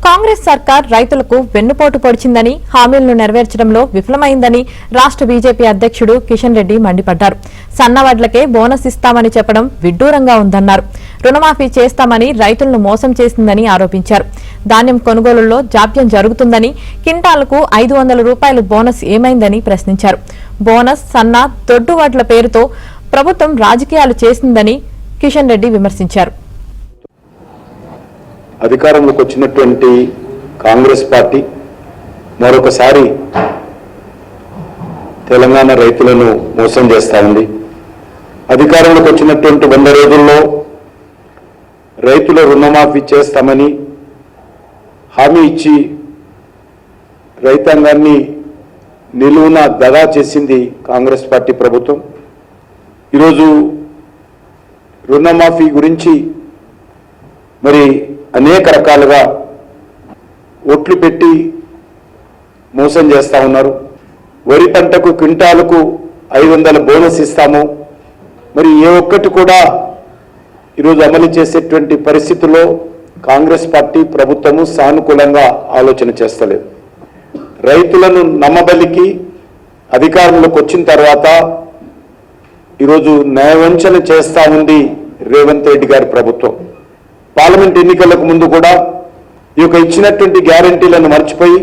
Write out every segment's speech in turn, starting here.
కాంగ్రెస్ సర్కార్ రైతులకు వెన్నుపోటు పొడిచిందని, హామీలను నెరవేర్చడంలో విఫలమైందని రాష్ట్ర బీజేపీ అధ్యక్షుడు కిషన్ రెడ్డి మండిపడ్డారు. సన్నవడ్లకే బోనస్ ఇస్తామని చెప్పడం విడ్డూరంగా ఉందన్నారు. రుణమాఫీ చేస్తామని రైతులను మోసం చేసిందని ఆరోపించారు. ధాన్యం కొనుగోలులో జాప్యం జరుగుతుందని, కింటాలకు 500 రూపాయలు బోనస్ ఏమైందని ప్రశ్నించారు. బోనస్, సన్న, దొడ్డు వడ్ల పేరుతో ప్రభుత్వం రాజకీయాలు చేసిందని కిషన్ రెడ్డి విమర్శించారు. అధికారంలోకి వచ్చినటువంటి కాంగ్రెస్ పార్టీ మరొకసారి తెలంగాణ రైతులను మోసం చేస్తూ ఉంది. అధికారంలోకి వచ్చినటువంటి 100 రోజుల్లో రైతుల రుణమాఫీ చేస్తామని హామీ ఇచ్చి రైతాంగాన్ని నిలువున దగా చేసింది కాంగ్రెస్ పార్టీ ప్రభుత్వం. ఈరోజు రుణమాఫీ గురించి మరి అనేక రకాలుగా ఓట్లు పెట్టి మోసం చేస్తూ ఉన్నారు. వరి పంటకు క్వింటాలకు 500 బోనస్ ఇస్తాము, మరి ఏ ఒక్కటి కూడా ఈరోజు అమలు చేసేటువంటి పరిస్థితుల్లో కాంగ్రెస్ పార్టీ ప్రభుత్వము సానుకూలంగా ఆలోచన చేస్తలేదు. రైతులను నమ్మబలికి అధికారంలోకి వచ్చిన తర్వాత ఈరోజు న్యాయవంచన చేస్తూ ఉంది రేవంత్ రెడ్డి గారి ప్రభుత్వం. పార్లమెంట్ ఎన్నికలకు ముందు కూడా ఈ యొక్క ఇచ్చినటువంటి గ్యారంటీలను మర్చిపోయి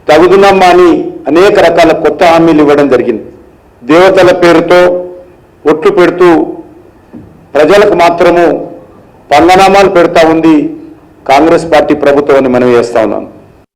తగుదునమ్మా అని అనేక రకాల కొత్త హామీలు ఇవ్వడం జరిగింది. దేవతల పేరుతో ఒట్లు పెడుతూ ప్రజలకు మాత్రము పంగనామాలు పెడతా ఉంది కాంగ్రెస్ పార్టీ ప్రభుత్వాన్ని మనం చేస్తా ఉన్నాం.